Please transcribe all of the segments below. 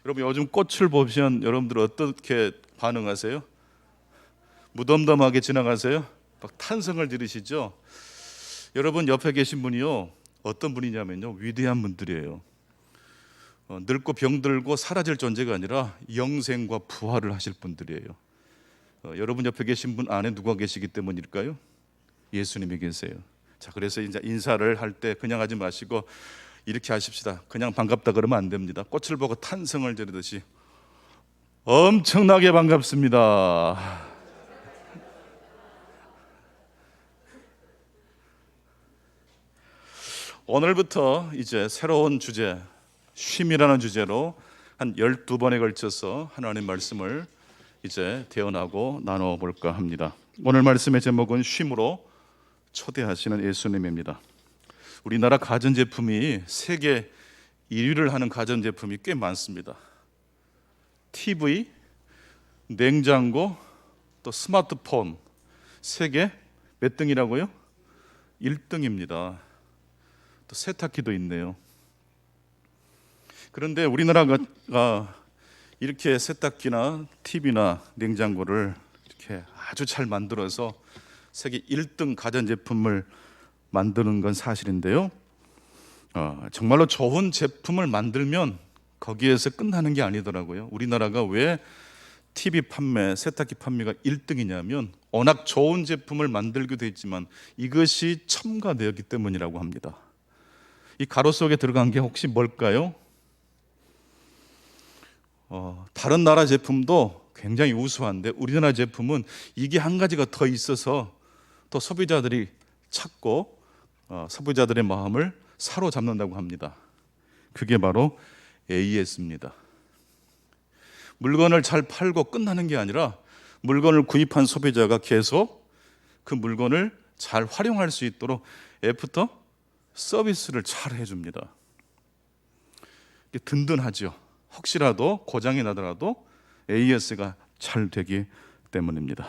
여러분 요즘 꽃을 보시면 여러분들 어떻게 반응하세요? 무덤덤하게 지나가세요? 막 탄성을 지르시죠? 여러분 옆에 계신 분이요 어떤 분이냐면요 위대한 분들이에요. 늙고 병들고 사라질 존재가 아니라 영생과 부활을 하실 분들이에요. 여러분 옆에 계신 분 안에 누가 계시기 때문일까요? 예수님이 계세요. 자, 그래서 이제 인사를 할 때 그냥 하지 마시고 이렇게 하십시다. 그냥 반갑다 그러면 안 됩니다. 꽃을 보고 탄성을 지르듯이 엄청나게 반갑습니다. 오늘부터 이제 새로운 주제, 쉼이라는 주제로 한 12번에 걸쳐서 하나님 말씀을 이제 대언하고 나눠볼까 합니다. 오늘 말씀의 제목은 쉼으로 초대하시는 예수님입니다. 우리나라 가전제품이 세계 1위를 하는 가전제품이 꽤 많습니다. TV, 냉장고, 또 스마트폰 세계 몇 등이라고요? 1등입니다. 또 세탁기도 있네요. 그런데 우리나라가 이렇게 세탁기나 TV나 냉장고를 이렇게 아주 잘 만들어서 세계 1등 가전제품을 만드는 건 사실인데요. 정말로 좋은 제품을 만들면 거기에서 끝나는 게 아니더라고요. 우리나라가 왜 TV 판매, 세탁기 판매가 1등이냐면 워낙 좋은 제품을 만들기도 했지만 이것이 첨가되었기 때문이라고 합니다. 이 가로 속에 들어간 게 혹시 뭘까요? 다른 나라 제품도 굉장히 우수한데 우리나라 제품은 이게 한 가지가 더 있어서 또 소비자들이 찾고 소비자들의 마음을 사로잡는다고 합니다. 그게 바로 AS입니다. 물건을 잘 팔고 끝나는 게 아니라 물건을 구입한 소비자가 계속 그 물건을 잘 활용할 수 있도록 애프터 서비스를 잘 해줍니다. 든든하죠. 혹시라도 고장이 나더라도 AS가 잘 되기 때문입니다.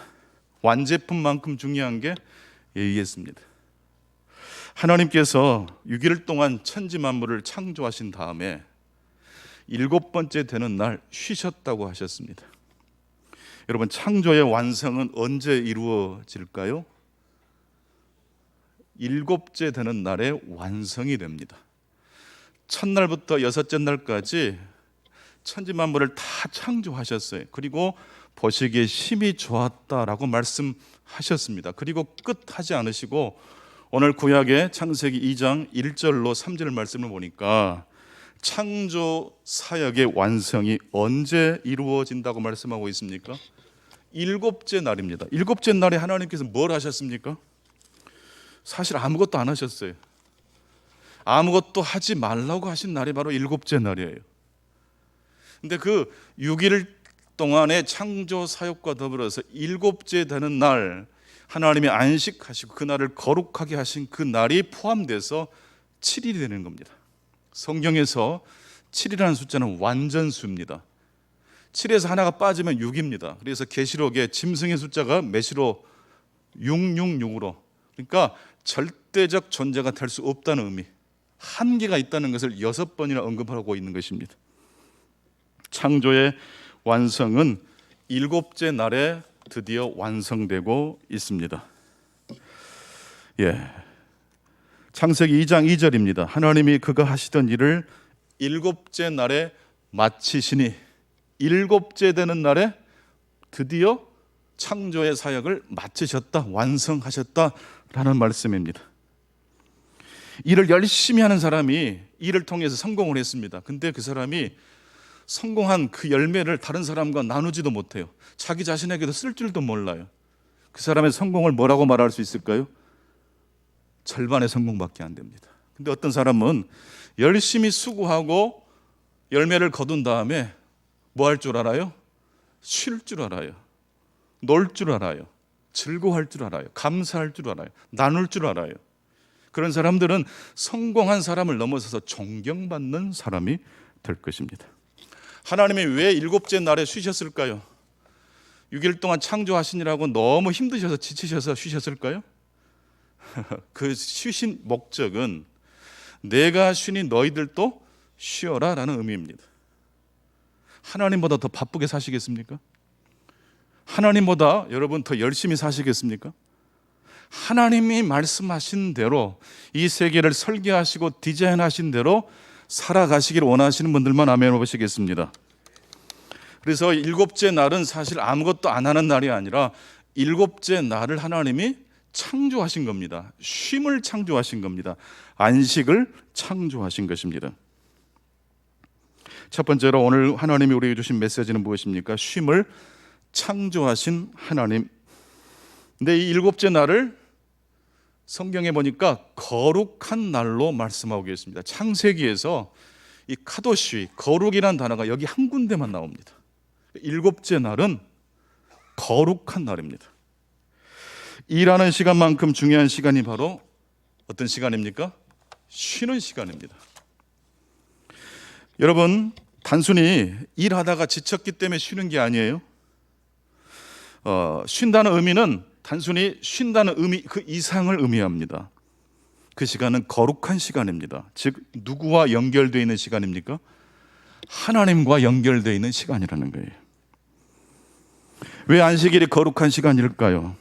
완제품만큼 중요한 게 AS입니다. 하나님께서 6일 동안 천지 만물을 창조하신 다음에 7번째 되는 날 쉬셨다고 하셨습니다. 여러분 창조의 완성은 언제 이루어질까요? 7째 되는 날에 완성이 됩니다. 첫날부터 6째 날까지 천지 만물을 다 창조하셨어요. 그리고 보시기에 심히 좋았다라고 말씀하셨습니다. 그리고 끝하지 않으시고 오늘 구약의 창세기 2장 1절로 3절 말씀을 보니까 창조 사역의 완성이 언제 이루어진다고 말씀하고 있습니까? 7째 날입니다. 7째 날에 하나님께서 뭘 하셨습니까? 사실 아무것도 안 하셨어요. 아무것도 하지 말라고 하신 날이 바로 7째 날이에요. 근데 그 6일 동안의 창조 사역과 더불어서 7째 되는 날 하나님이 안식하시고 그 날을 거룩하게 하신 그 날이 포함돼서 7일이 되는 겁니다. 성경에서 7이라는 숫자는 완전수입니다. 7에서 하나가 빠지면 6입니다. 그래서 계시록에 짐승의 숫자가 몇으로 666으로 그러니까 절대적 존재가 될 수 없다는 의미, 한계가 있다는 것을 6번이나 언급하고 있는 것입니다. 창조의 완성은 7째 날에 드디어 완성되고 있습니다. 창세기 2장 2절입니다. 하나님이 그가 하시던 일을 7째 날에 마치시니 7째 되는 날에 드디어 창조의 사역을 마치셨다, 완성하셨다라는 말씀입니다. 일을 열심히 하는 사람이 일을 통해서 성공을 했습니다. 근데 그 사람이 성공한 그 열매를 다른 사람과 나누지도 못해요. 자기 자신에게도 쓸 줄도 몰라요. 그 사람의 성공을 뭐라고 말할 수 있을까요? 절반의 성공밖에 안 됩니다. 근데 어떤 사람은 열심히 수고하고 열매를 거둔 다음에 뭐 할 줄 알아요? 쉴 줄 알아요. 놀 줄 알아요. 즐거워할 줄 알아요. 감사할 줄 알아요. 나눌 줄 알아요. 그런 사람들은 성공한 사람을 넘어서서 존경받는 사람이 될 것입니다. 하나님이 왜 7째 날에 쉬셨을까요? 6일 동안 창조하시느라고 너무 힘드셔서 지치셔서 쉬셨을까요? 그 쉬신 목적은 내가 쉬니 너희들도 쉬어라 라는 의미입니다. 하나님보다 더 바쁘게 사시겠습니까? 하나님보다 여러분 더 열심히 사시겠습니까? 하나님이 말씀하신 대로 이 세계를 설계하시고 디자인하신 대로 살아가시기를 원하시는 분들만 아멘 해보시겠습니다. 그래서 일곱째 날은 사실 아무것도 안 하는 날이 아니라 일곱째 날을 하나님이 창조하신 겁니다. 쉼을 창조하신 겁니다. 안식을 창조하신 것입니다. 첫 번째로 오늘 하나님이 우리에게 주신 메시지는 무엇입니까? 쉼을 창조하신 하나님. 근데 이 일곱째 날을 성경에 보니까 거룩한 날로 말씀하고 계십니다. 창세기에서 이 카도시, 거룩이라는 단어가 여기 한 군데만 나옵니다. 일곱째 날은 거룩한 날입니다. 일하는 시간만큼 중요한 시간이 바로 어떤 시간입니까? 쉬는 시간입니다. 여러분, 단순히 일하다가 지쳤기 때문에 쉬는 게 아니에요. 쉰다는 의미는 단순히 쉰다는 의미 그 이상을 의미합니다. 그 시간은 거룩한 시간입니다. 즉 누구와 연결되어 있는 시간입니까? 하나님과 연결되어 있는 시간이라는 거예요. 왜 안식일이 거룩한 시간일까요?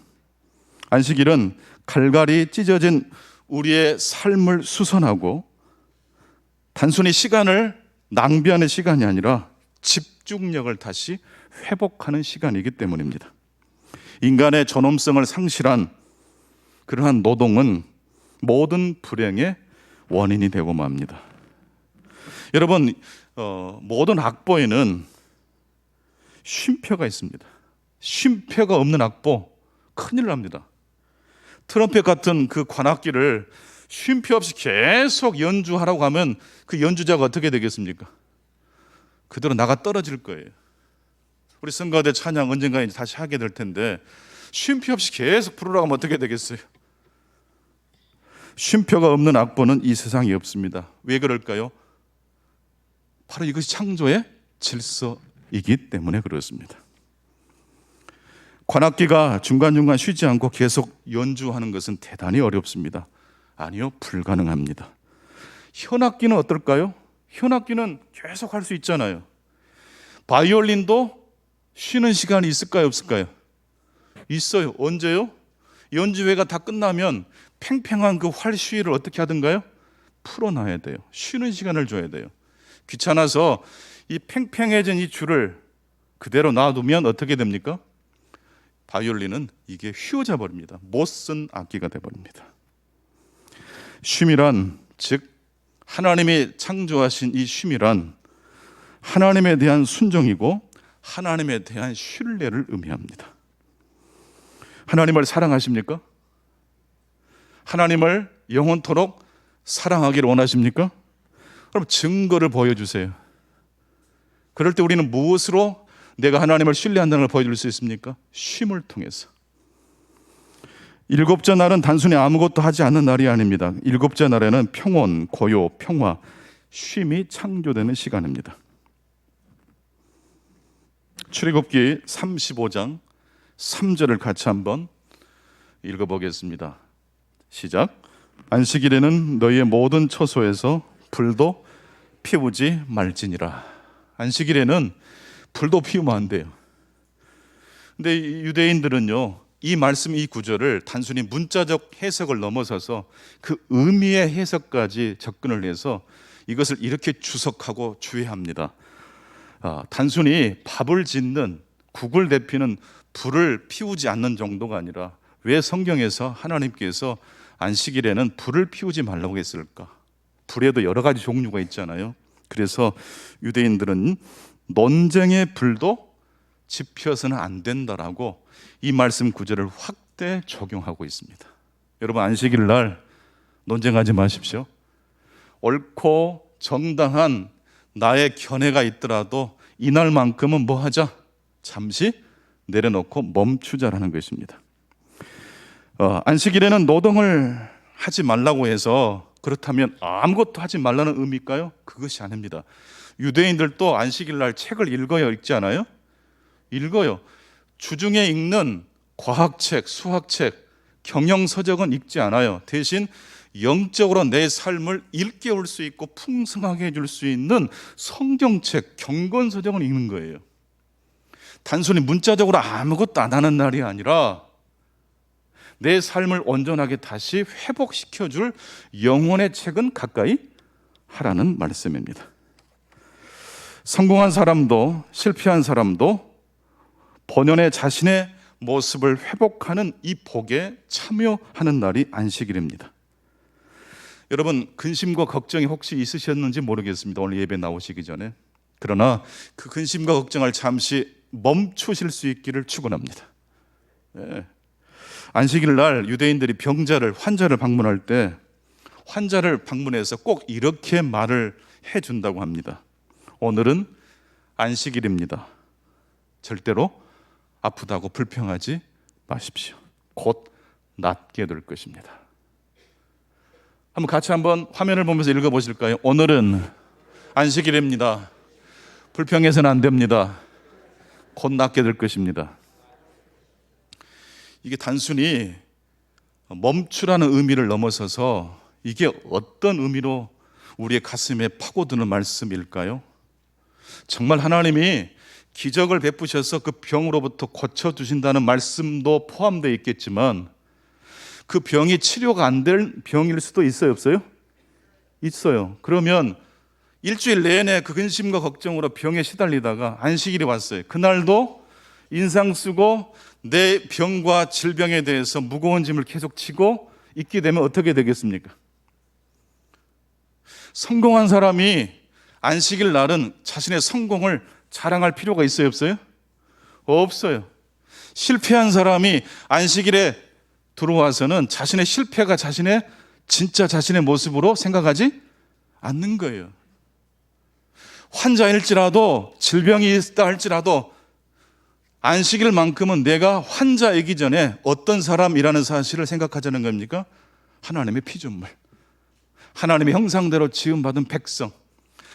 안식일은 갈갈이 찢어진 우리의 삶을 수선하고 단순히 시간을 낭비하는 시간이 아니라 집중력을 다시 회복하는 시간이기 때문입니다. 인간의 존엄성을 상실한 그러한 노동은 모든 불행의 원인이 되고 맙니다. 여러분, 모든 악보에는 쉼표가 있습니다. 쉼표가 없는 악보 큰일 납니다. 트럼펫 같은 그 관악기를 쉼표 없이 계속 연주하라고 하면 그 연주자가 어떻게 되겠습니까? 그대로 나가 떨어질 거예요. 우리 성가대 찬양 언젠가 다시 하게 될 텐데 쉼표 없이 계속 부르라고 하면 어떻게 되겠어요? 쉼표가 없는 악보는 이 세상에 없습니다. 왜 그럴까요? 바로 이것이 창조의 질서이기 때문에 그렇습니다. 관악기가 중간중간 쉬지 않고 계속 연주하는 것은 대단히 어렵습니다. 아니요, 불가능합니다. 현악기는 어떨까요? 현악기는 계속 할 수 있잖아요. 바이올린도 쉬는 시간이 있을까요, 없을까요? 있어요. 언제요? 연주회가 다 끝나면 팽팽한 그 활쉬를 어떻게 하든가요? 풀어놔야 돼요. 쉬는 시간을 줘야 돼요. 귀찮아서 이 팽팽해진 이 줄을 그대로 놔두면 어떻게 됩니까? 바이올린은 이게 휘어져 버립니다. 못 쓴 악기가 되어버립니다. 쉼이란, 즉 하나님이 창조하신 이 쉼이란 하나님에 대한 순종이고 하나님에 대한 신뢰를 의미합니다. 하나님을 사랑하십니까? 하나님을 영원토록 사랑하기를 원하십니까? 그럼 증거를 보여주세요. 그럴 때 우리는 무엇으로 내가 하나님을 신뢰한다는 걸 보여줄 수 있습니까? 쉼을 통해서. 일곱째 날은 단순히 아무것도 하지 않는 날이 아닙니다. 일곱째 날에는 평온, 고요, 평화, 쉼이 창조되는 시간입니다. 출애굽기 35장 3절을 같이 한번 읽어보겠습니다. 시작. 안식일에는 너희의 모든 처소에서 불도 피우지 말지니라. 안식일에는 불도 피우면 안 돼요. 근데 유대인들은요, 이 말씀, 이 구절을 단순히 문자적 해석을 넘어서서 그 의미의 해석까지 접근을 해서 이것을 이렇게 주석하고 주의합니다. 단순히 밥을 짓는, 국을 데피는 불을 피우지 않는 정도가 아니라 왜 성경에서 하나님께서 안식일에는 불을 피우지 말라고 했을까? 불에도 여러 가지 종류가 있잖아요. 그래서 유대인들은 논쟁의 불도 지펴서는 안 된다라고 이 말씀 구절을 확대 적용하고 있습니다. 여러분, 안식일 날 논쟁하지 마십시오. 옳고 정당한 나의 견해가 있더라도 이날만큼은 뭐 하자? 잠시 내려놓고 멈추자라는 것입니다. 안식일에는 노동을 하지 말라고 해서 그렇다면 아무것도 하지 말라는 의미일까요? 그것이 아닙니다. 유대인들도 안식일 날 책을 읽어요, 읽지 않아요? 읽어요. 주중에 읽는 과학책, 수학책, 경영서적은 읽지 않아요. 대신 영적으로 내 삶을 일깨울 수 있고 풍성하게 해줄 수 있는 성경책, 경건서적을 읽는 거예요. 단순히 문자적으로 아무것도 안 하는 날이 아니라 내 삶을 온전하게 다시 회복시켜줄 영혼의 책은 가까이 하라는 말씀입니다. 성공한 사람도 실패한 사람도 본연의 자신의 모습을 회복하는 이 복에 참여하는 날이 안식일입니다. 여러분, 근심과 걱정이 혹시 있으셨는지 모르겠습니다. 오늘 예배 나오시기 전에. 그러나 그 근심과 걱정을 잠시 멈추실 수 있기를 축원합니다. 안식일 날 유대인들이 환자를 방문할 때 환자를 방문해서 꼭 이렇게 말을 해준다고 합니다. 오늘은 안식일입니다. 절대로 아프다고 불평하지 마십시오. 곧 낫게 될 것입니다. 같이 한번 화면을 보면서 읽어보실까요? 오늘은 안식일입니다. 불평해서는 안 됩니다. 곧 낫게 될 것입니다. 이게 단순히 멈추라는 의미를 넘어서서 이게 어떤 의미로 우리의 가슴에 파고드는 말씀일까요? 정말 하나님이 기적을 베푸셔서 그 병으로부터 고쳐주신다는 말씀도 포함되어 있겠지만 그 병이 치료가 안 될 병일 수도 있어요, 없어요? 있어요. 그러면 일주일 내내 그 근심과 걱정으로 병에 시달리다가 안식일이 왔어요. 그날도 인상 쓰고 내 병과 질병에 대해서 무거운 짐을 계속 지고 있게 되면 어떻게 되겠습니까? 성공한 사람이 안식일 날은 자신의 성공을 자랑할 필요가 있어요, 없어요? 없어요. 실패한 사람이 안식일에 들어와서는 자신의 실패가 진짜 자신의 모습으로 생각하지 않는 거예요. 환자일지라도 질병이 있다 할지라도 안식일만큼은 내가 환자이기 전에 어떤 사람이라는 사실을 생각하자는 겁니까? 하나님의 피조물, 하나님의 형상대로 지음받은 백성,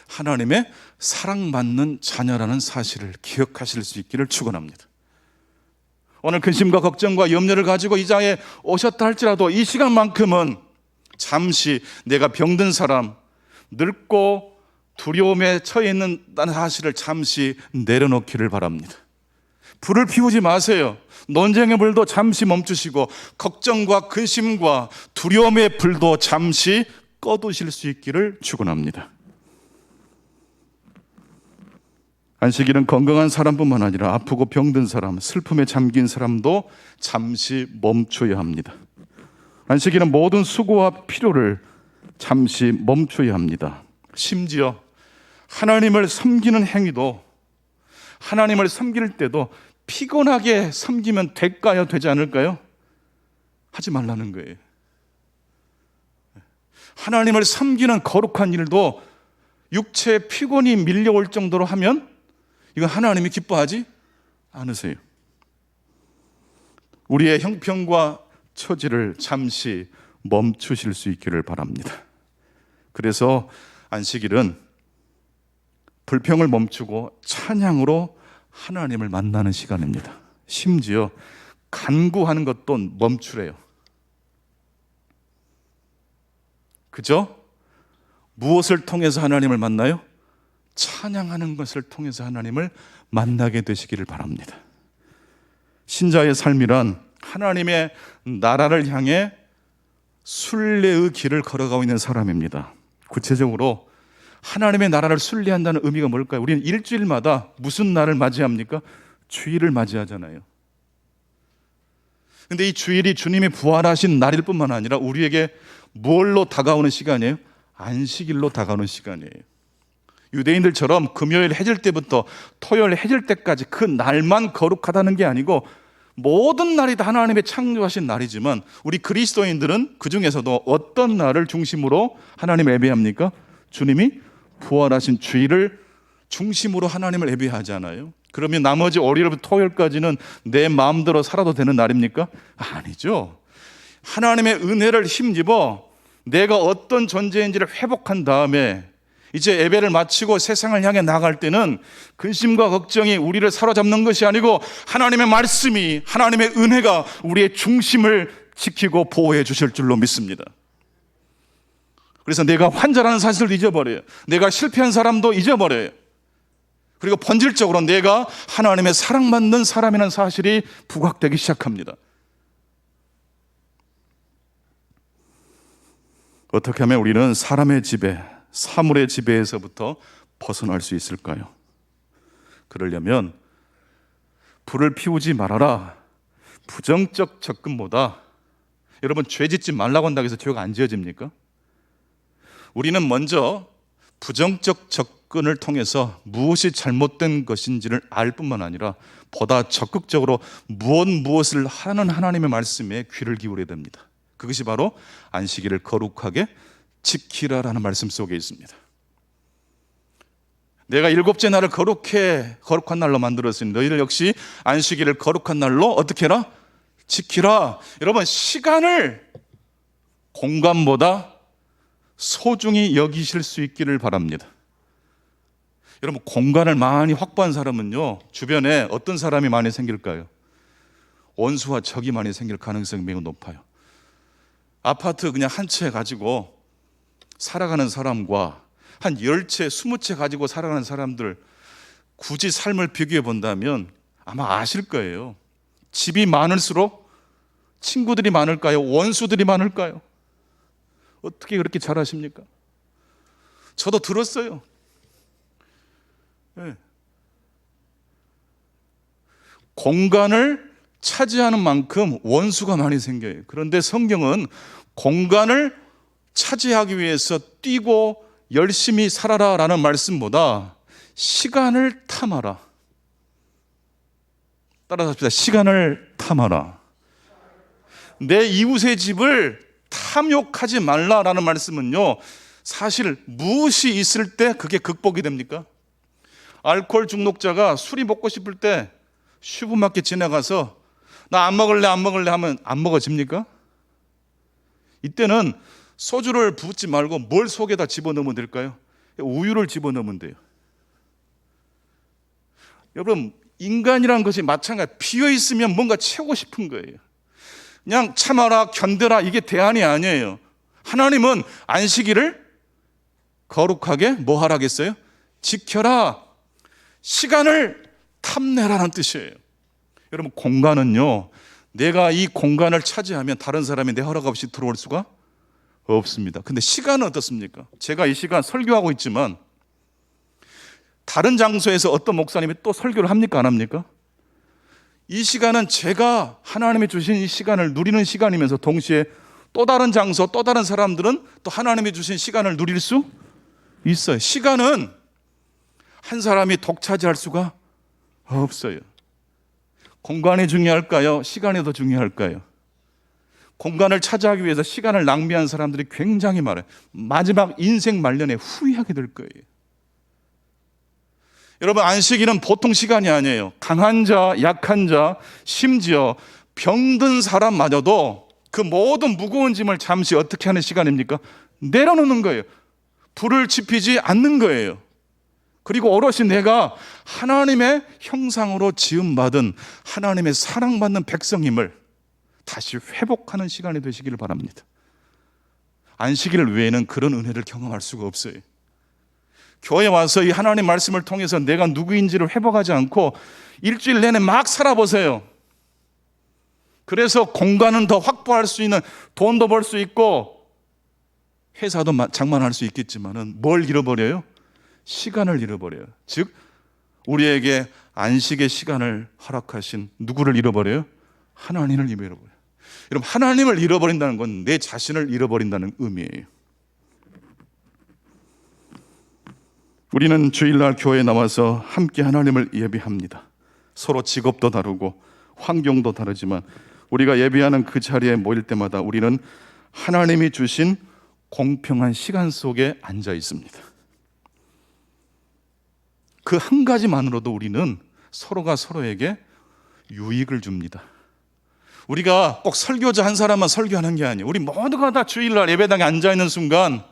하나님의 사랑받는 자녀라는 사실을 기억하실 수 있기를 축원합니다. 오늘 근심과 걱정과 염려를 가지고 이 자리에 오셨다 할지라도 이 시간만큼은 잠시 내가 병든 사람, 늙고 두려움에 처해 있는다는 사실을 잠시 내려놓기를 바랍니다. 불을 피우지 마세요. 논쟁의 불도 잠시 멈추시고 걱정과 근심과 두려움의 불도 잠시 꺼두실 수 있기를 축원합니다. 안식일은 건강한 사람뿐만 아니라 아프고 병든 사람, 슬픔에 잠긴 사람도 잠시 멈춰야 합니다. 안식일은 모든 수고와 필요를 잠시 멈춰야 합니다. 심지어 하나님을 섬기는 행위도, 하나님을 섬길 때도 피곤하게 섬기면 될까요? 되지 않을까요? 하지 말라는 거예요. 하나님을 섬기는 거룩한 일도 육체의 피곤이 밀려올 정도로 하면 이건 하나님이 기뻐하지 않으세요. 우리의 형편과 처지를 잠시 멈추실 수 있기를 바랍니다. 그래서 안식일은 불평을 멈추고 찬양으로 하나님을 만나는 시간입니다. 심지어 간구하는 것도 멈추래요. 그죠? 무엇을 통해서 하나님을 만나요? 찬양하는 것을 통해서 하나님을 만나게 되시기를 바랍니다. 신자의 삶이란 하나님의 나라를 향해 순례의 길을 걸어가고 있는 사람입니다. 구체적으로 하나님의 나라를 순례한다는 의미가 뭘까요? 우리는 일주일마다 무슨 날을 맞이합니까? 주일을 맞이하잖아요. 근데 이 주일이 주님이 부활하신 날일 뿐만 아니라 우리에게 뭘로 다가오는 시간이에요? 안식일로 다가오는 시간이에요. 유대인들처럼 금요일 해질 때부터 토요일 해질 때까지 그 날만 거룩하다는 게 아니고 모든 날이 다 하나님의 창조하신 날이지만 우리 그리스도인들은 그 중에서도 어떤 날을 중심으로 하나님을 예배합니까? 주님이 부활하신 주일을 중심으로 하나님을 예배하잖아요. 그러면 나머지 월요일부터 토요일까지는 내 마음대로 살아도 되는 날입니까? 아니죠. 하나님의 은혜를 힘입어 내가 어떤 존재인지를 회복한 다음에 이제 예배를 마치고 세상을 향해 나갈 때는 근심과 걱정이 우리를 사로잡는 것이 아니고 하나님의 말씀이, 하나님의 은혜가 우리의 중심을 지키고 보호해 주실 줄로 믿습니다. 그래서 내가 환자라는 사실을 잊어버려요. 내가 실패한 사람도 잊어버려요. 그리고 본질적으로 내가 하나님의 사랑받는 사람이라는 사실이 부각되기 시작합니다. 어떻게 하면 우리는 사람의 지배, 사물의 지배에서부터 벗어날 수 있을까요? 그러려면 불을 피우지 말아라. 부정적 접근보다, 여러분 죄 짓지 말라고 한다고 해서 죄가 안 지어집니까? 우리는 먼저 부정적 접근을 통해서 무엇이 잘못된 것인지를 알 뿐만 아니라 보다 적극적으로 무엇을 하는 하나님의 말씀에 귀를 기울여야 됩니다. 그것이 바로 안식일을 거룩하게 지키라라는 말씀 속에 있습니다. 내가 일곱째 날을 거룩한 날로 만들었으니 너희들 역시 안식일을 거룩한 날로 어떻게 해라? 지키라. 여러분, 시간을 공간보다 소중히 여기실 수 있기를 바랍니다. 여러분, 공간을 많이 확보한 사람은요, 주변에 어떤 사람이 많이 생길까요? 원수와 적이 많이 생길 가능성이 매우 높아요. 아파트 그냥 한 채 가지고 살아가는 사람과 한 10채, 20채 가지고 살아가는 사람들, 굳이 삶을 비교해 본다면 아마 아실 거예요. 집이 많을수록 친구들이 많을까요? 원수들이 많을까요? 어떻게 그렇게 잘 아십니까? 저도 들었어요. 네. 공간을 차지하는 만큼 원수가 많이 생겨요. 그런데 성경은 공간을 차지하기 위해서 뛰고 열심히 살아라 라는 말씀보다 시간을 탐하라. 따라서 합시다. 시간을 탐하라. 내 이웃의 집을 탐욕하지 말라라는 말씀은요, 사실 무엇이 있을 때 그게 극복이 됩니까? 알코올 중독자가 술이 먹고 싶을 때 슈퍼마켓 지나가서 나 안 먹을래 하면 안 먹어집니까? 이때는 소주를 붓지 말고 뭘 속에다 집어넣으면 될까요? 우유를 집어넣으면 돼요. 여러분, 인간이라는 것이 마찬가지, 비어있으면 뭔가 채우고 싶은 거예요. 그냥 참아라, 견뎌라, 이게 대안이 아니에요. 하나님은 안식일을 거룩하게 뭐 하라겠어요? 지켜라. 시간을 탐내라는 뜻이에요. 여러분, 공간은요, 내가 이 공간을 차지하면 다른 사람이 내 허락 없이 들어올 수가 없습니다. 근데 시간은 어떻습니까? 제가 이 시간 설교하고 있지만 다른 장소에서 어떤 목사님이 또 설교를 합니까? 안 합니까? 이 시간은 제가 하나님이 주신 이 시간을 누리는 시간이면서 동시에 또 다른 장소, 또 다른 사람들은 또 하나님이 주신 시간을 누릴 수 있어요. 시간은 한 사람이 독차지할 수가 없어요. 공간이 중요할까요? 시간이 더 중요할까요? 공간을 차지하기 위해서 시간을 낭비한 사람들이 굉장히 많아요. 마지막 인생 말년에 후회하게 될 거예요. 여러분, 안식일은 보통 시간이 아니에요. 강한 자, 약한 자, 심지어 병든 사람마저도 그 모든 무거운 짐을 잠시 어떻게 하는 시간입니까? 내려놓는 거예요. 불을 지피지 않는 거예요. 그리고 오롯이 내가 하나님의 형상으로 지음받은 하나님의 사랑받는 백성임을 다시 회복하는 시간이 되시기를 바랍니다. 안식일 외에는 그런 은혜를 경험할 수가 없어요. 교회 와서 이 하나님 말씀을 통해서 내가 누구인지를 회복하지 않고 일주일 내내 막 살아보세요. 그래서 공간은 더 확보할 수 있는, 돈도 벌 수 있고 회사도 장만할 수 있겠지만은 뭘 잃어버려요? 시간을 잃어버려요. 즉 우리에게 안식의 시간을 허락하신 누구를 잃어버려요? 하나님을 잃어버려요. 여러분, 하나님을 잃어버린다는 건 내 자신을 잃어버린다는 의미예요. 우리는 주일날 교회에 나와서 함께 하나님을 예배합니다. 서로 직업도 다르고 환경도 다르지만 우리가 예배하는 그 자리에 모일 때마다 우리는 하나님이 주신 공평한 시간 속에 앉아 있습니다. 그 한 가지만으로도 우리는 서로가 서로에게 유익을 줍니다. 우리가 꼭 설교자 한 사람만 설교하는 게 아니에요. 우리 모두가 다 주일날 예배당에 앉아있는 순간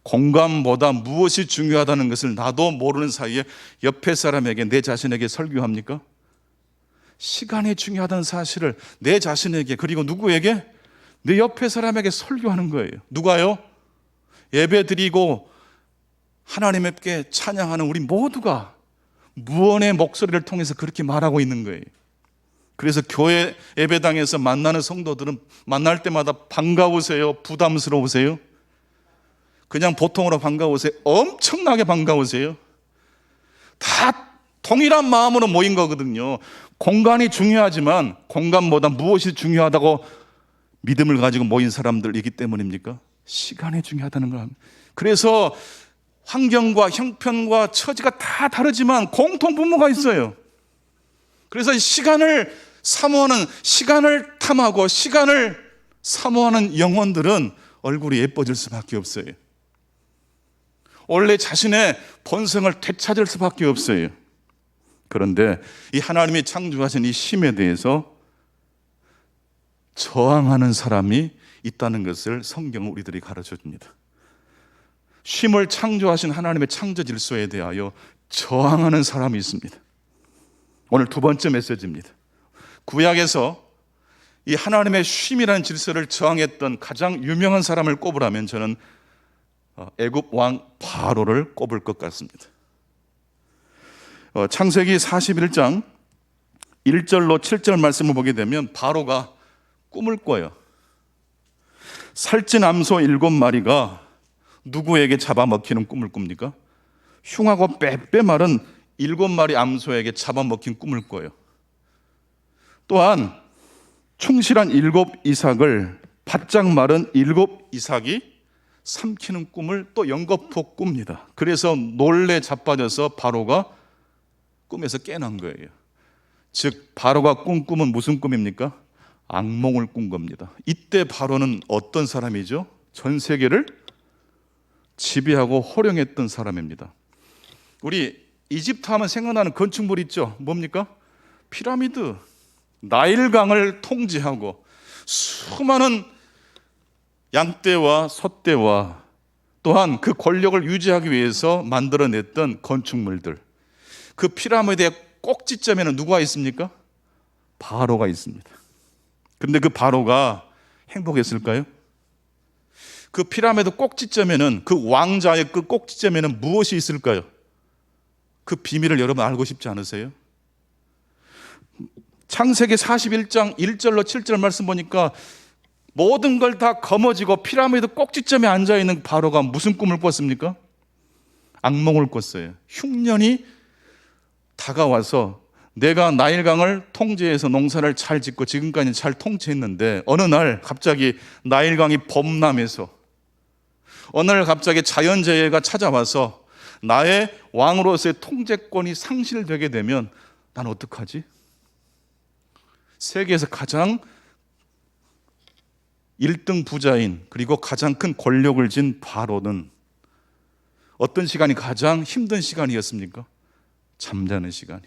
공간보다 무엇이 중요하다는 것을 나도 모르는 사이에 옆에 사람에게, 내 자신에게 설교합니까? 시간이 중요하다는 사실을 내 자신에게, 그리고 누구에게? 내 옆에 사람에게 설교하는 거예요. 누가요? 예배드리고 하나님께 찬양하는 우리 모두가 무언의 목소리를 통해서 그렇게 말하고 있는 거예요. 그래서 교회 예배당에서 만나는 성도들은 만날 때마다 반가우세요? 부담스러우세요? 그냥 보통으로 반가우세요? 엄청나게 반가우세요? 다 동일한 마음으로 모인 거거든요. 공간이 중요하지만 공간보다 무엇이 중요하다고 믿음을 가지고 모인 사람들이기 때문입니까? 시간이 중요하다는 걸. 그래서 환경과 형편과 처지가 다 다르지만 공통 분모가 있어요. 그래서 시간을 사모하는, 시간을 탐하고 시간을 사모하는 영혼들은 얼굴이 예뻐질 수밖에 없어요. 원래 자신의 본성을 되찾을 수밖에 없어요. 그런데 이 하나님이 창조하신 이 쉼에 대해서 저항하는 사람이 있다는 것을 성경은 우리들이 가르쳐 줍니다. 쉼을 창조하신 하나님의 창조 질서에 대하여 저항하는 사람이 있습니다. 오늘 두 번째 메시지입니다. 구약에서 이 하나님의 쉼이라는 질서를 저항했던 가장 유명한 사람을 꼽으라면 저는 애굽 왕 바로를 꼽을 것 같습니다. 창세기 41장 1절로 7절 말씀을 보게 되면 바로가 꿈을 꿔요. 살찐 암소 7마리가 누구에게 잡아먹히는 꿈을 꿉니까? 흉하고 빼빼 마른 7마리 암소에게 잡아먹힌 꿈을 꿔요. 또한 충실한 7 이삭을 바짝 마른 7 이삭이 삼키는 꿈을 또 연거푸 꿉니다. 그래서 놀래 자빠져서 바로가 꿈에서 깨난 거예요. 즉 바로가 꾼 꿈은 무슨 꿈입니까? 악몽을 꾼 겁니다. 이때 바로는 어떤 사람이죠? 전 세계를 지배하고 호령했던 사람입니다. 우리 이집트 하면 생각나는 건축물 있죠? 뭡니까? 피라미드, 나일강을 통제하고 수많은 양떼와 소떼와 또한 그 권력을 유지하기 위해서 만들어냈던 건축물들, 그 피라미드의 꼭지점에는 누가 있습니까? 바로가 있습니다. 그런데 그 바로가 행복했을까요? 그 피라미드 꼭지점에는, 그 왕자의 그 꼭지점에는 무엇이 있을까요? 그 비밀을 여러분 알고 싶지 않으세요? 창세기 41장 1절로 7절 말씀 보니까 모든 걸 다 거머쥐고 피라미드 꼭지점에 앉아있는 바로가 무슨 꿈을 꿨습니까? 악몽을 꿨어요. 흉년이 다가와서 내가 나일강을 통제해서 농사를 잘 짓고 지금까지 잘 통제했는데 어느 날 갑자기 나일강이 범람해서, 어느 날 갑자기 자연재해가 찾아와서 나의 왕으로서의 통제권이 상실되게 되면 난 어떡하지? 세계에서 가장 1등 부자인, 그리고 가장 큰 권력을 쥔 바로는 어떤 시간이 가장 힘든 시간이었습니까? 잠자는 시간이.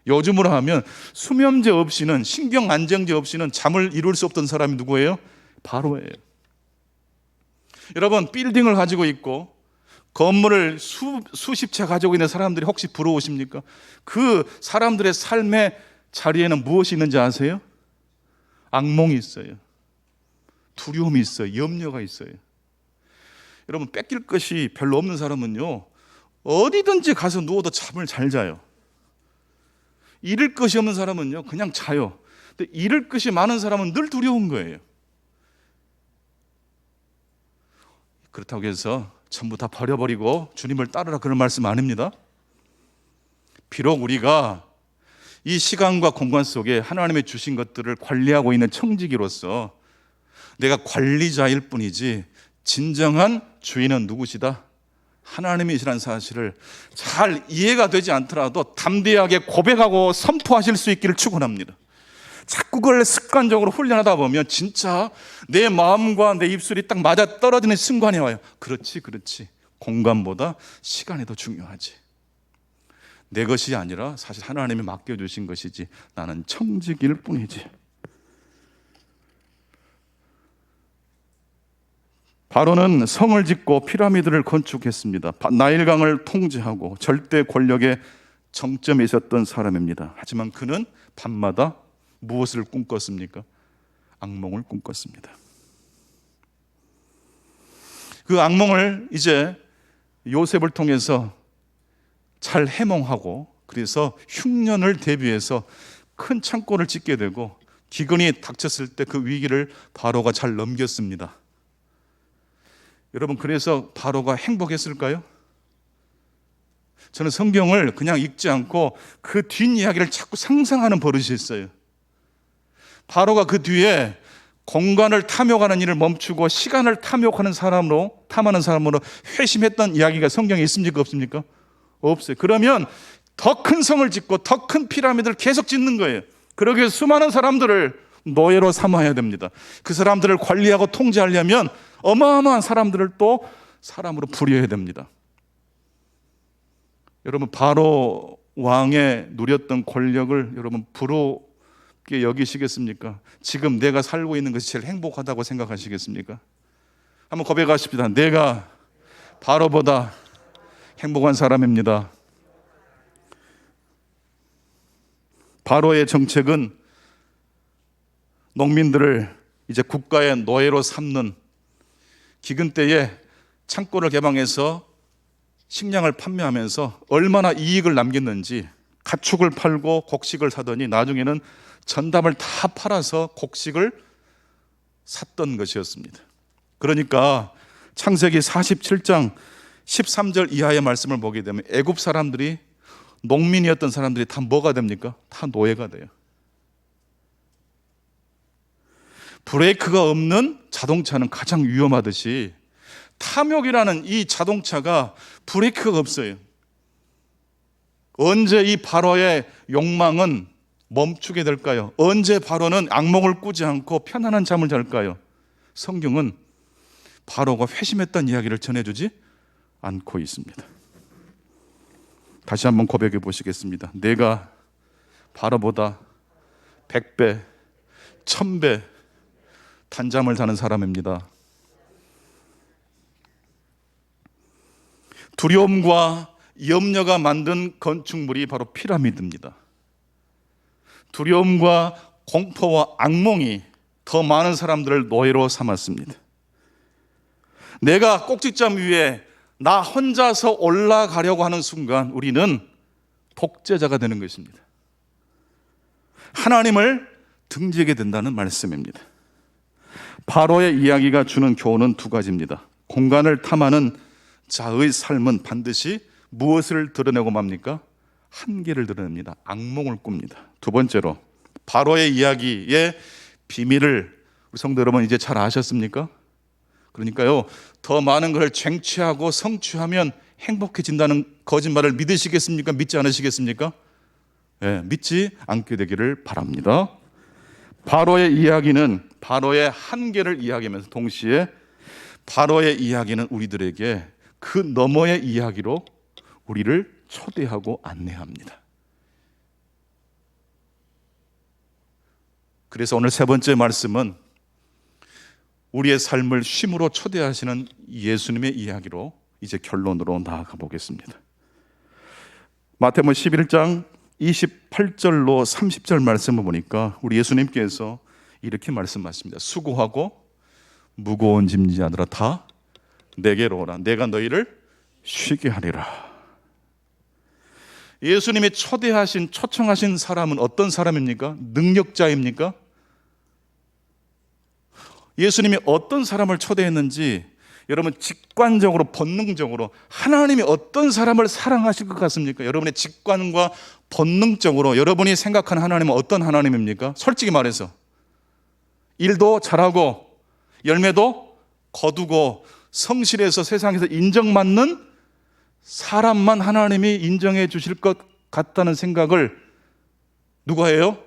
요즘으로 하면 수면제 없이는, 신경 안정제 없이는 잠을 이룰 수 없던 사람이 누구예요? 바로예요. 여러분, 빌딩을 가지고 있고 건물을 수십 채 가지고 있는 사람들이 혹시 부러우십니까? 그 사람들의 삶의 자리에는 무엇이 있는지 아세요? 악몽이 있어요. 두려움이 있어요. 염려가 있어요. 여러분, 뺏길 것이 별로 없는 사람은요, 어디든지 가서 누워도 잠을 잘 자요. 잃을 것이 없는 사람은요, 그냥 자요. 근데 잃을 것이 많은 사람은 늘 두려운 거예요. 그렇다고 해서 전부 다 버려버리고 주님을 따르라, 그런 말씀 아닙니다. 비록 우리가 이 시간과 공간 속에 하나님의 주신 것들을 관리하고 있는 청지기로서 내가 관리자일 뿐이지 진정한 주인은 누구시다? 하나님이시라는 사실을 잘 이해가 되지 않더라도 담대하게 고백하고 선포하실 수 있기를 축원합니다. 자꾸 그걸 습관적으로 훈련하다 보면 진짜 내 마음과 내 입술이 딱 맞아 떨어지는 순간이 와요. 그렇지. 공간보다 시간이 더 중요하지. 내 것이 아니라 사실 하나님이 맡겨주신 것이지, 나는 청지기일 뿐이지. 바로는 성을 짓고 피라미드를 건축했습니다. 나일강을 통제하고 절대 권력의 정점에 있었던 사람입니다. 하지만 그는 밤마다 무엇을 꿈꿨습니까? 악몽을 꿈꿨습니다. 그 악몽을 이제 요셉을 통해서 잘 해몽하고, 그래서 흉년을 대비해서 큰 창고를 짓게 되고, 기근이 닥쳤을 때 그 위기를 바로가 잘 넘겼습니다. 여러분, 그래서 바로가 행복했을까요? 저는 성경을 그냥 읽지 않고 그 뒷이야기를 자꾸 상상하는 버릇이 있어요. 바로가 그 뒤에 공간을 탐욕하는 일을 멈추고 시간을 탐하는 사람으로 회심했던 이야기가 성경에 있습니까? 없습니까? 없어요. 그러면 더 큰 성을 짓고 더 큰 피라미드를 계속 짓는 거예요. 그러기 위해 수많은 사람들을 노예로 삼아야 됩니다. 그 사람들을 관리하고 통제하려면 어마어마한 사람들을 또 사람으로 부려야 됩니다. 여러분, 바로 왕의 누렸던 권력을 여러분 부럽게 여기시겠습니까? 지금 내가 살고 있는 것이 제일 행복하다고 생각하시겠습니까? 한번 고백하십시다. 내가 바로보다 행복한 사람입니다. 바로의 정책은 농민들을 이제 국가의 노예로 삼는, 기근 때에 창고를 개방해서 식량을 판매하면서 얼마나 이익을 남겼는지 가축을 팔고 곡식을 사더니 나중에는 전담을 다 팔아서 곡식을 샀던 것이었습니다. 그러니까 창세기 47장 13절 이하의 말씀을 보게 되면 애굽 사람들이, 농민이었던 사람들이 다 뭐가 됩니까? 다 노예가 돼요. 브레이크가 없는 자동차는 가장 위험하듯이 탐욕이라는 이 자동차가 브레이크가 없어요. 언제 이 바로의 욕망은 멈추게 될까요? 언제 바로는 악몽을 꾸지 않고 편안한 잠을 잘까요? 성경은 바로가 회심했던 이야기를 전해주지 않고 있습니다. 다시 한번 고백해 보시겠습니다. 내가 바로보다 100배, 1000배 단잠을 자는 사람입니다. 두려움과 염려가 만든 건축물이 바로 피라미드입니다. 두려움과 공포와 악몽이 더 많은 사람들을 노예로 삼았습니다. 내가 꼭지점 위에 나 혼자서 올라가려고 하는 순간 우리는 독재자가 되는 것입니다. 하나님을 등지게 된다는 말씀입니다. 바로의 이야기가 주는 교훈은 두 가지입니다. 공간을 탐하는 자의 삶은 반드시 무엇을 드러내고 맙니까? 한계를 드러냅니다. 악몽을 꿉니다. 두 번째로, 바로의 이야기의 비밀을 우리 성도 여러분 이제 잘 아셨습니까? 그러니까요, 더 많은 걸 쟁취하고 성취하면 행복해진다는 거짓말을 믿으시겠습니까? 믿지 않으시겠습니까? 네, 믿지 않게 되기를 바랍니다. 바로의 이야기는 바로의 한계를 이야기하면서 동시에 바로의 이야기는 우리들에게 그 너머의 이야기로 우리를 초대하고 안내합니다. 그래서 오늘 세 번째 말씀은 우리의 삶을 쉼으로 초대하시는 예수님의 이야기로 이제 결론으로 나아가 보겠습니다. 마태복음 11장 28절로 30절 말씀을 보니까 우리 예수님께서 이렇게 말씀하십니다. 수고하고 무거운 짐지하느라 다 내게로 오라. 내가 너희를 쉬게 하리라. 예수님이 초대하신, 초청하신 사람은 어떤 사람입니까? 능력자입니까? 예수님이 어떤 사람을 초대했는지 여러분 직관적으로, 본능적으로 하나님이 어떤 사람을 사랑하실 것 같습니까? 여러분의 직관과 본능적으로 여러분이 생각하는 하나님은 어떤 하나님입니까? 솔직히 말해서 일도 잘하고 열매도 거두고 성실해서 세상에서 인정받는 사람만 하나님이 인정해 주실 것 같다는 생각을 누가 해요?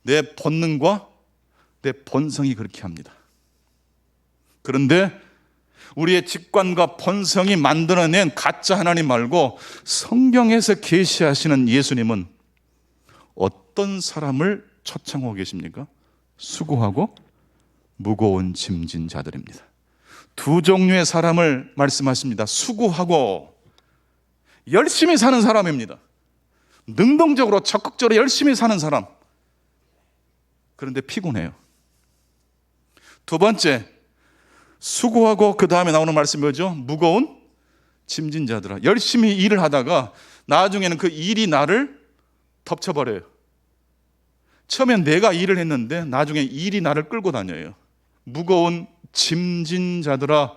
내 본능과 내 본성이 그렇게 합니다. 그런데 우리의 직관과 본성이 만들어낸 가짜 하나님 말고 성경에서 계시하시는 예수님은 어떤 사람을 초청하고 계십니까? 수고하고 무거운 짐진 자들입니다. 두 종류의 사람을 말씀하십니다. 수고하고 열심히 사는 사람입니다. 능동적으로 적극적으로 열심히 사는 사람. 그런데 피곤해요. 두 번째, 수고하고 그 다음에 나오는 말씀이 뭐죠? 무거운 짐진 자들아. 열심히 일을 하다가 나중에는 그 일이 나를 덮쳐버려요. 처음엔 내가 일을 했는데 나중에 일이 나를 끌고 다녀요. 무거운 짐진 자들아,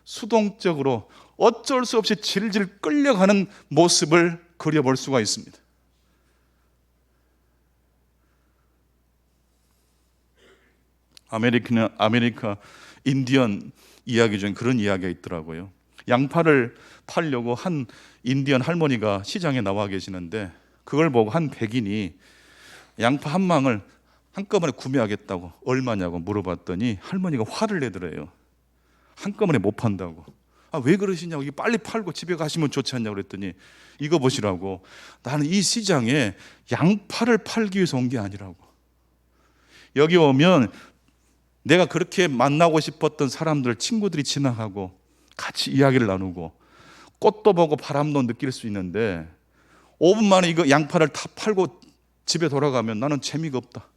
수동적으로 어쩔 수 없이 질질 끌려가는 모습을 그려볼 수가 있습니다. 아메리카 인디언 이야기 중에 그런 이야기가 있더라고요. 양파를 팔려고 한 인디언 할머니가 시장에 나와 계시는데 그걸 보고 한 백인이 양파 한 망을 한꺼번에 구매하겠다고 얼마냐고 물어봤더니 할머니가 화를 내더래요. 한꺼번에 못 판다고. 왜 그러시냐고. 이게 빨리 팔고 집에 가시면 좋지 않냐고 그랬더니 이거 보시라고. 나는 이 시장에 양파를 팔기 위해서 온 게 아니라고. 여기 오면 내가 그렇게 만나고 싶었던 사람들, 친구들이 지나가고 같이 이야기를 나누고 꽃도 보고 바람도 느낄 수 있는데 5분 만에 이거 양파를 다 팔고 집에 돌아가면 나는 재미가 없다.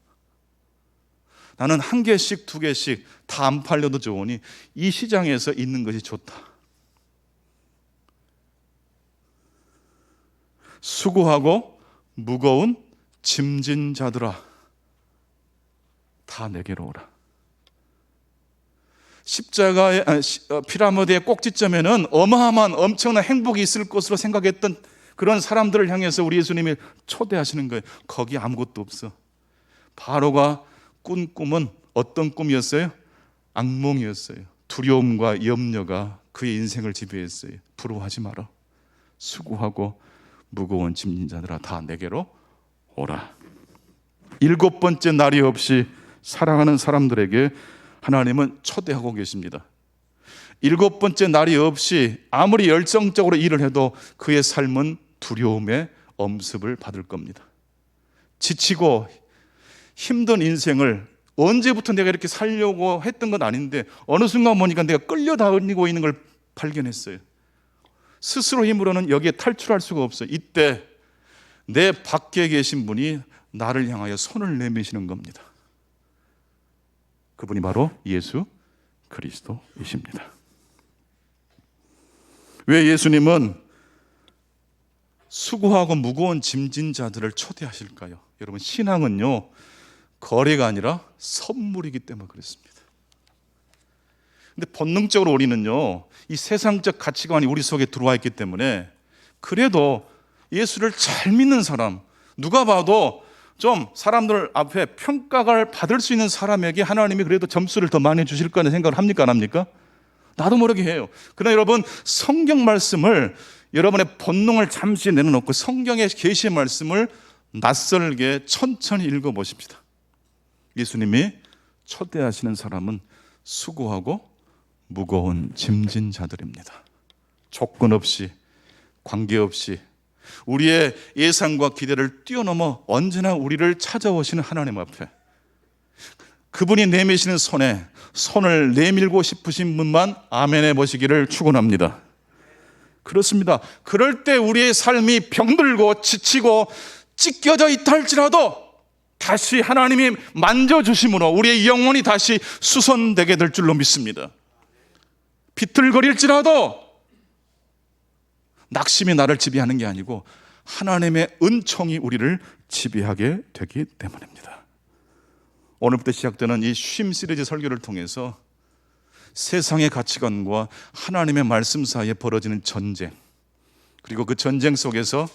나는 한 개씩 두 개씩 다 안 팔려도 좋으니 이 시장에서 있는 것이 좋다. 수고하고 무거운 짐진 자들아, 다 내게로 오라. 십자가의 피라미드의 꼭지점에는 어마어마한 엄청난 행복이 있을 것으로 생각했던 그런 사람들을 향해서 우리 예수님이 초대하시는 거예요. 거기 아무것도 없어. 바로가 꾼 꿈은 어떤 꿈이었어요? 악몽이었어요. 두려움과 염려가 그의 인생을 지배했어요. 부러워하지 마라. 수고하고 무거운 짐진 자들아, 다 내게로 오라. 7번째 날이 없이 사랑하는 사람들에게 하나님은 초대하고 계십니다. 7번째 날이 없이 아무리 열정적으로 일을 해도 그의 삶은 두려움의 엄습을 받을 겁니다. 지치고 힘든 인생을 언제부터 내가 이렇게 살려고 했던 건 아닌데 어느 순간 보니까 내가 끌려다니고 있는 걸 발견했어요. 스스로 힘으로는 여기에 탈출할 수가 없어요. 이때 내 밖에 계신 분이 나를 향하여 손을 내미시는 겁니다. 그분이 바로 예수 그리스도이십니다. 왜 예수님은 수고하고 무거운 짐진 자들을 초대하실까요? 여러분, 신앙은요, 거래가 아니라 선물이기 때문에 그렇습니다. 근데 본능적으로 우리는요, 이 세상적 가치관이 우리 속에 들어와 있기 때문에 그래도 예수를 잘 믿는 사람, 누가 봐도 좀 사람들 앞에 평가를 받을 수 있는 사람에게 하나님이 그래도 점수를 더 많이 주실 거라는 생각을 합니까, 안 합니까? 나도 모르게 해요. 그러나 여러분, 성경 말씀을 여러분의 본능을 잠시 내려놓고 성경의 계시의 말씀을 낯설게 천천히 읽어보십시다. 예수님이 초대하시는 사람은 수고하고 무거운 짐진 자들입니다. 조건 없이, 관계없이 우리의 예상과 기대를 뛰어넘어 언제나 우리를 찾아오시는 하나님 앞에 그분이 내미시는 손에 손을 내밀고 싶으신 분만 아멘해 보시기를 축원합니다. 그렇습니다. 그럴 때 우리의 삶이 병들고 지치고 찢겨져 있다 할지라도 다시 하나님이 만져주심으로 우리의 영혼이 다시 수선되게 될 줄로 믿습니다. 비틀거릴지라도 낙심이 나를 지배하는 게 아니고 하나님의 은총이 우리를 지배하게 되기 때문입니다. 오늘부터 시작되는 이 쉼 시리즈 설교를 통해서 세상의 가치관과 하나님의 말씀 사이에 벌어지는 전쟁, 그리고 그 전쟁 속에서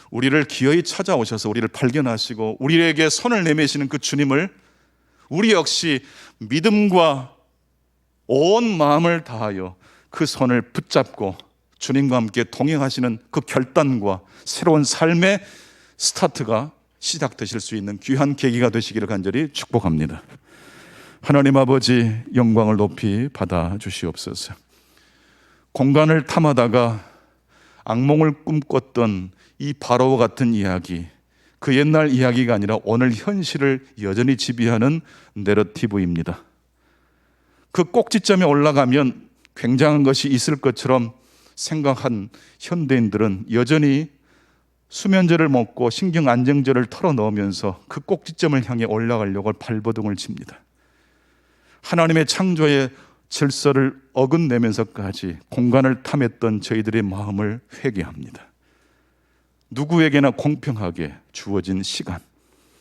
우리를 기어이 찾아오셔서 우리를 발견하시고 우리에게 손을 내미시는 그 주님을 우리 역시 믿음과 온 마음을 다하여 그 손을 붙잡고 주님과 함께 동행하시는 그 결단과 새로운 삶의 스타트가 시작되실 수 있는 귀한 계기가 되시기를 간절히 축복합니다. 하나님 아버지, 영광을 높이 받아 주시옵소서. 공간을 탐하다가 악몽을 꿈꿨던 이 바로와 같은 이야기, 그 옛날 이야기가 아니라 오늘 현실을 여전히 지배하는 내러티브입니다. 그 꼭지점에 올라가면 굉장한 것이 있을 것처럼 생각한 현대인들은 여전히 수면제를 먹고 신경 안정제를 털어 넣으면서 그 꼭지점을 향해 올라가려고 발버둥을 칩니다. 하나님의 창조의 질서를 어긋내면서까지 공간을 탐했던 저희들의 마음을 회개합니다. 누구에게나 공평하게 주어진 시간,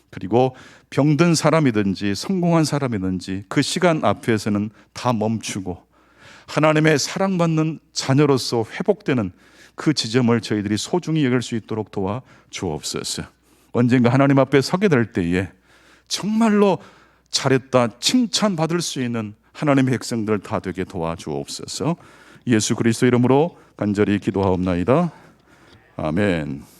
그리고 병든 사람이든지 성공한 사람이든지 그 시간 앞에서는 다 멈추고 하나님의 사랑받는 자녀로서 회복되는 그 지점을 저희들이 소중히 여길 수 있도록 도와 주옵소서. 언젠가 하나님 앞에 서게 될 때에 정말로 잘했다 칭찬받을 수 있는 하나님의 백성들 다 되게 도와주옵소서. 예수 그리스도 이름으로 간절히 기도하옵나이다. 아멘.